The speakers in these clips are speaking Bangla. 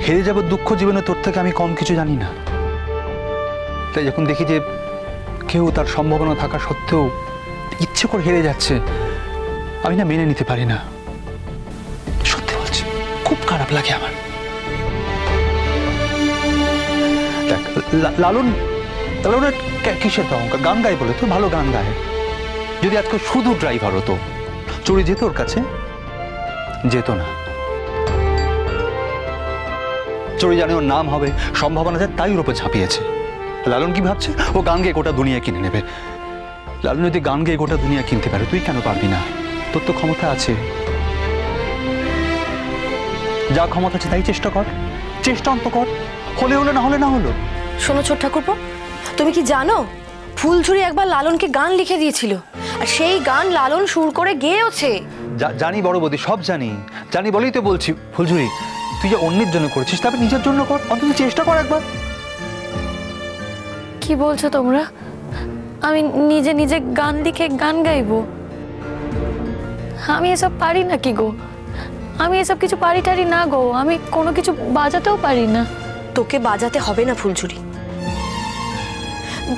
হেরে যাবার দুঃখ জীবনে তোর থেকে আমি কম কিছু জানি না। তাই যখন দেখি যে কেউ তার সম্ভাবনা থাকা সত্ত্বেও ইচ্ছে করে হেরে যাচ্ছে, আমি না মেনে নিতে পারি না। সত্যি বলছি, খুব খারাপ লাগে আমার। দেখ, লালনের কিসের অহংকার? গান গায় বলে তো, ভালো গান গায়। যদি আজকে শুধু ড্রাইভার হতো, চড়ে যেত ওর কাছে? যেত না। চড়ে জানে ওর নাম হবে, সম্ভাবনা আছে, তাই ওর উপর ঝাঁপিয়েছে। লালন কি ভাবছে? ও গান গেয়ে গোটা দুনিয়া কিনে নেবে। লালন যদি গান গেয়ে গোটা দুনিয়া কিনতে পারে, তুই কেন পারবি না? তোর তো ক্ষমতা আছে। যা ক্ষমতা আছে তাই চেষ্টা কর, চেষ্টা অন্ত কর। হলে হলো, না হলে না হলো। শোনো ছোট ঠাকুরপো, তুমি কি জানো ফুলঝুরি একবার লালনকে গান লিখে দিয়েছিল, আর সেই গান লালন সুর করে গেয়েওছে। জানি বড় বৌদি, সব জানি, জানি বলেই তো বলছি। ফুলঝুরি, তুই যে অন্যের জন্য করেছিস, তবে নিজের জন্য কর, অন্তত চেষ্টা কর একবার। কি বলছো তোমরা? আমি নিজে নিজে গান লিখে গান গাইবো? আমি এসব পারি না কি গো, আমি এসব কিছু পারি টারি না গো, আমি কোনো কিছু বাজাতেও পারি না। তোকে বাজাতে হবে না ফুলঝুরি,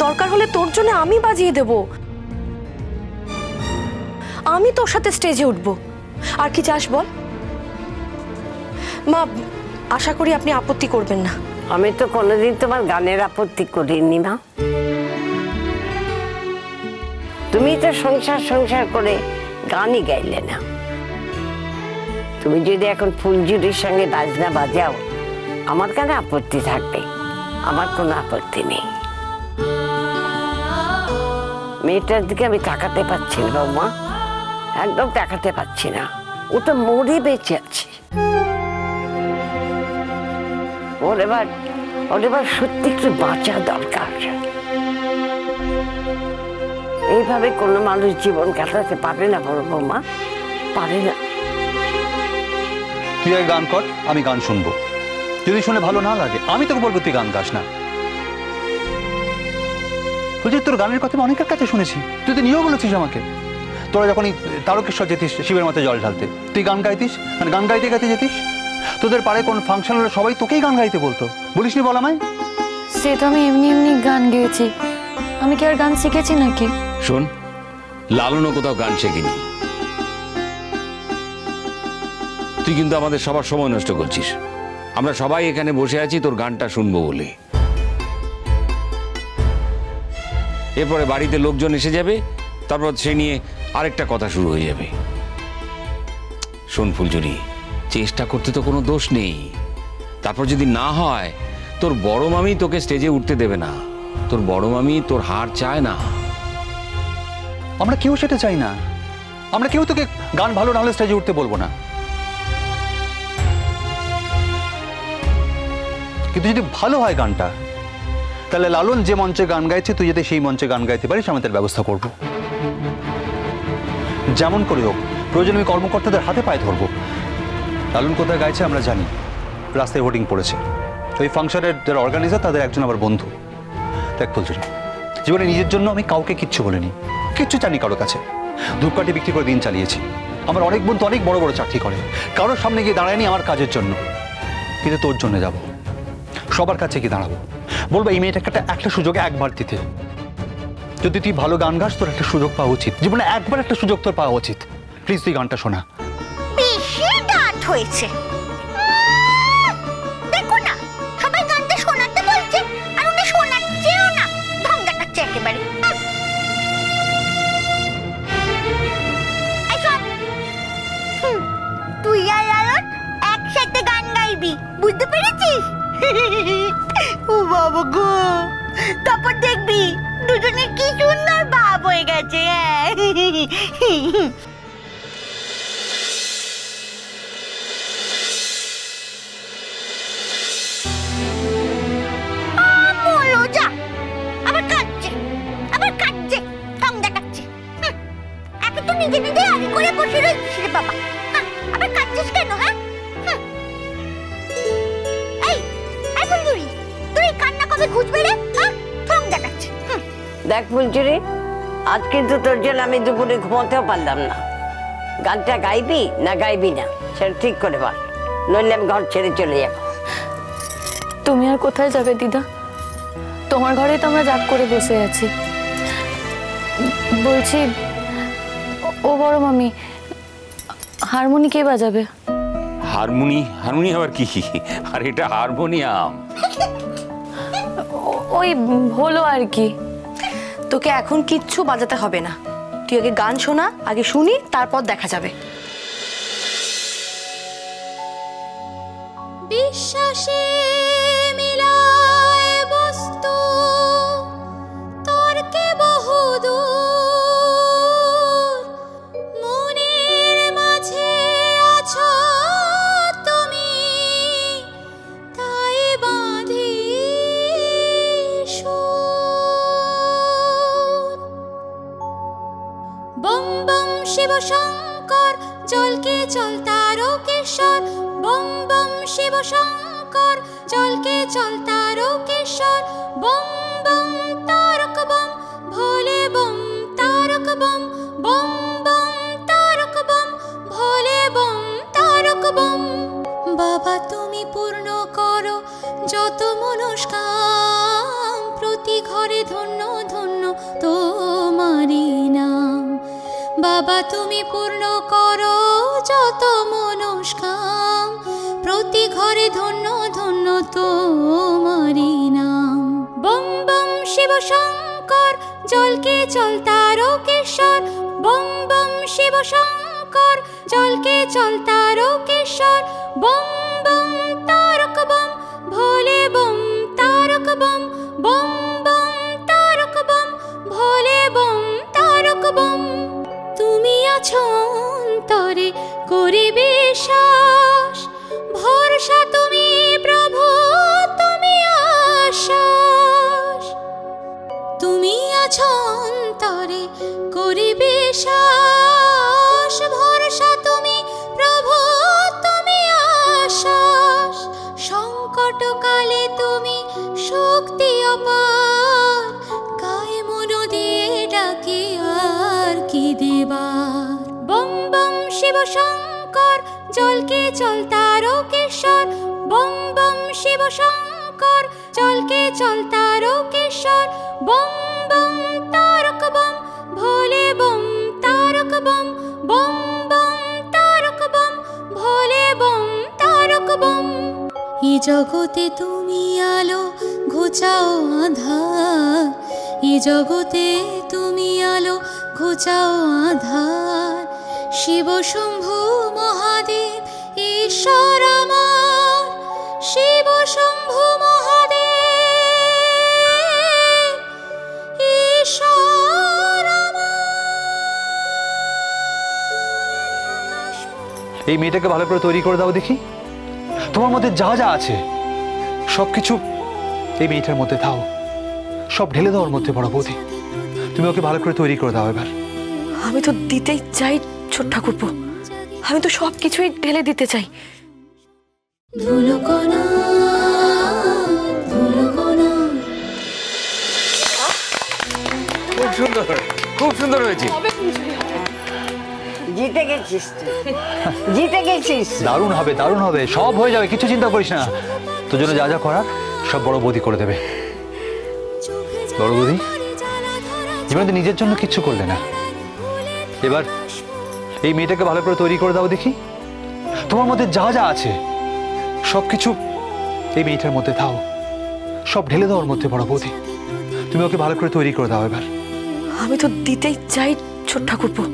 দরকার হলে তোর জন্য আমি বাজিয়ে দেব। আমি তোর সাথে স্টেজে উঠবো। আর কি চাস বল? মা, আশা করি আপনি আপত্তি করবেন না। আমি তো কোনোদিন তোমার গানের আপত্তি করিনি মা। তুমি তো সংসার সংসার করে গানই গাইলে না। তুমি যদি এখন ফুলঝুরির সঙ্গে বাজনা বাজাও, আমার কেন আপত্তি থাকবে? আমার কোনো আপত্তি নেই। মেয়েটার দিকে আমি তাকাতে পারছি না বৌমা, একদম তাকাতে পারছি না। ও তো মরে বেঁচে আছে। ওর এবার সত্যি একটু বাঁচা দরকার। এইভাবে কোনো মানুষ জীবন কাটাতে পারে না বড় বৌমা, পারে না। তুই আর গান কর, আমি গান শুনবো। যদি শুনে ভালো না লাগে, আমি তোকে বলবো তুই গান গাস না। বলছি, তোর গানের কথা আমি অনেকের কাছে শুনেছি, তুই তো নিজেও বলেছিস আমাকে। তোরা যখনই তারকেশ্বর যেতিস শিবের মাথায় জল ঢালতে, তুই গান গাইতিস, মানে গান গাইতে গাইতে যেতিস। তোদের পাড়ায় কোন ফাংশন হলে সবাই তোকেই গান গাইতে বলতো, বলিসনি বল আমায়? সে তো আমি এমনি এমনি গান গেয়েছি, আমি কি আর গান শিখেছি নাকি? শোন, লালনও কোথাও গান শেখেনি। তুই কিন্তু আমাদের সবার সময় নষ্ট করছিস। আমরা সবাই এখানে বসে আছি তোর গানটা শুনবো বলে। এরপরে বাড়িতে লোকজন এসে যাবে, তারপর সে নিয়ে আরেকটা কথা শুরু হয়ে যাবে। শোন ফুলঝুরি, চেষ্টা করতে তো কোনো দোষ নেই। তারপর যদি না হয়, তোর বড় মামি তোকে স্টেজে উঠতে দেবে না। তোর বড় মামি তোর হার চায় না। আমরা কেউ সেটা চাই না। আমরা কেউ তোকে গান ভালো না হলে স্টেজে উঠতে বলবো না। কিন্তু যদি ভালো হয় গানটা, তাহলে লালন যে মঞ্চে গান গাইছে, তুই যদি সেই মঞ্চে গান গাইতে পারিস, আমি তার ব্যবস্থা করবো। যেমন করে হোক, প্রয়োজন আমি কর্মকর্তাদের হাতে পায়ে ধরবো। লালন কোথায় গাইছে আমরা জানি, রাস্তায় হোর্ডিং পড়েছে। ওই ফাংশনের যারা অর্গানাইজার, তাদের একজন আমার বন্ধু। দেখ ফুলঝুরি, জীবনে নিজের জন্য আমি কাউকে কিচ্ছু বলিনি, কিচ্ছু জানি কারো কাছে। ধূপকাঠি বিক্রি করে দিন চালিয়েছি। আমার অনেক বন্ধু অনেক বড় বড় চাকরি করে, কারোর সামনে গিয়ে দাঁড়ায়নি আমার কাজের জন্য। কিন্তু তোর জন্য যাব, সবার কাছে গিয়ে দাঁড়াবো, বলবো এই মেয়েটাকে একটা সুযোগ একবার দিতে। যদি তুই ভালো গান গাস, তোর একটা সুযোগ পাওয়া উচিত, জীবনে একবার একটা সুযোগ তোর পাওয়া উচিত। প্লিজ তুই গানটা শোনা। বেশি ডাট হয়েছে, দেখো না সবাই গানটা শোনাতে বলছে, আর উনি শোনাচ্ছেও না, ঢং দেখাচ্ছে একেবারে। তুই আর লালন একসাথে গান গাইবি, বুঝতে পেরেছিস? ও বাবা গো, তারপর দেখবি দুজনের কি সুন্দর ভাব হয়ে গেছে। আবার কাটছে, ঢং দেখাচ্ছে। একে তো নিজে নিজে আগে করে বসে রয়েছিস রে বাবা, আবার কাটছিস কেন? হ্যাঁ, দেখ ফুলঝুরি, আজ কিন্তু তোর জন্য আমি দুপুরে ঘুমোতেও পারলাম না। গানটা গাইবি না গাইবি না সেটা ঠিক করে বল, নইলে আমি ঘর ছেড়ে চলে যাব। তুমি আর কোথায় যাবে দিদা? তোমার ঘরেই তো আমরা জাগ করে বসে আছি। বলছি, ও বড় মামি, হারমোনি কে বাজাবে? হারমোনি আবার কি? আর এটা হারমোনিয়াম। ওই হলো আর কি। তোকে এখন কিচ্ছু বাজাতে হবে না, তুই আগে গান শোনা, আগে শুনি, তারপর দেখা যাবে। বিশ্বাসে মিলায় বস্তু তর্কে বহুদূর, মনের মাঝে আছো তুমি, তাই বাঁধি সুর। বম বম শিব শঙ্কর জলকে চল তারকেশ্বর, বম বম শিব শঙ্কর জলকে চল তারকেশ্বর, বম বম তারক বম ভোলে বম তারক বম, বম বম তারক বম ভোলে বম তারক বম। বাবা তুমি পূর্ণ করো যত মনস্কাম, প্রতি ঘরে ধন্য ধন্য তোমারি নাম। বাবা তুমি পূর্ণ করো যত মনস্কাম, প্রতি ঘরে ধন্য ধন্য তোমারি নাম। বম বম শিব শঙ্কর জলকে চল তারকেশ্বর, বম বম শিব শঙ্কর জলকে চল তারকেশ্বর, বম বম তারক বম ভোলে বম তারক বম, বম বম তারক বম ভোলে বম তারক বম। তুমি আছো অন্তরে করে বিশ্বাস, ভরসা তুমি প্রভু তুমি আশ্বাস। তুমি আছো অন্তরে করে বিশ্বাস, ভরসা তুমি প্রভু তুমি আশ্বাস। সংকট কালে তুমি শক্তি অপার, গায়ে মন দিয়ে ডাকে আর কি দেবার। বম বম শিব শঙ্কর জলকে চল তারকেশ্বর, বম বম শিব শঙ্কর জলকে চল তারকেশ্বর, বম বম তারক বম ভোলে বম তারক বম, বম বম তারক বম ভোলে বম তারক বম। এই জগতে তুমি আলো ঘুচাও আধার, এই জগতে তুমি আলো ঘুচাও আধার। শিব শম্ভু মহাদেব ঈশ্বর আমার, শিব শম্ভু মহাদেব ঈশ্বর আমার। এই মেয়েটাকে ভালো করে তৈরি করে দাও দেখি। তোমার মধ্যে যা যা আছে সবকিছু এই মেয়েটার মধ্যে দাও, সব ঢেলে দাও ওর মধ্যে। বড় বৌদি, তুমি ওকে ভালো করে তৈরি করে দাও এবার। আমি তো দিতেই চাই ছোট ঠাকুরপো, আমি তো সব কিছুই ঢেলে দিতে চাই। ধুলোকণা ধুলোকণা। খুব সুন্দর, খুব সুন্দর হয়েছে। জিতে গেছিস তুই, জিতে গেছিস। দারুণ হবে, দারুণ হবে, সব হয়ে যাবে, কিছু চিন্তা করিস না। তোর জন্য যা যা করার সব বড় বৌদি করে দেবে। বড় বৌদি, জীবনে তো নিজের জন্য কিচ্ছু করলে না, এবার এই মেয়েটাকে ভালো করে তৈরি করে দাও দেখি। তোমার মধ্যে যা যা আছে সবকিছু এই মেয়েটার মধ্যে দাও, সব ঢেলে দাও ওর মধ্যে। বড় বৌদি, তুমি ওকে ভালো করে তৈরি করে দাও এবার। আমি তো দিতেই চাই ছোট ঠাকুরপো,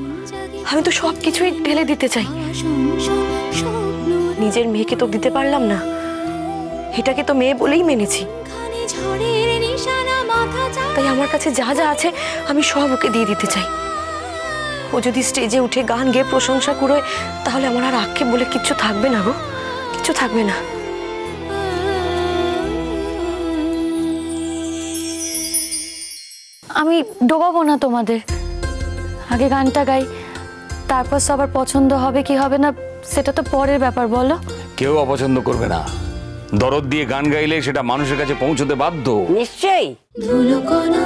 আমি তো সব কিছুই ঢেলে দিতে চাই। নিজের মেয়েকে তো দিতে পারলাম না, এটাকে তো মেয়ে বলেই মেনেছি, তাই আমার কাছে যা যা আছে আমি সব ওকে দিয়ে দিতে চাই। ও যদি স্টেজে উঠে গান গেয়ে প্রশংসা কুড়োয়, তাহলে আমার আর আক্ষেপ বলে কিচ্ছু থাকবে না গো, কিচ্ছু থাকবে না। আমি ডোবাবো না তোমাদের, আগে গানটা গাই, তারপর সবার পছন্দ হবে কি হবে না সেটা তো পরের ব্যাপার। বলো, কেউ অপছন্দ করবে না। দরদ দিয়ে গান গাইলে সেটা মানুষের কাছে পৌঁছতে বাধ্য। নিশ্চয়ই। ধুলোকণা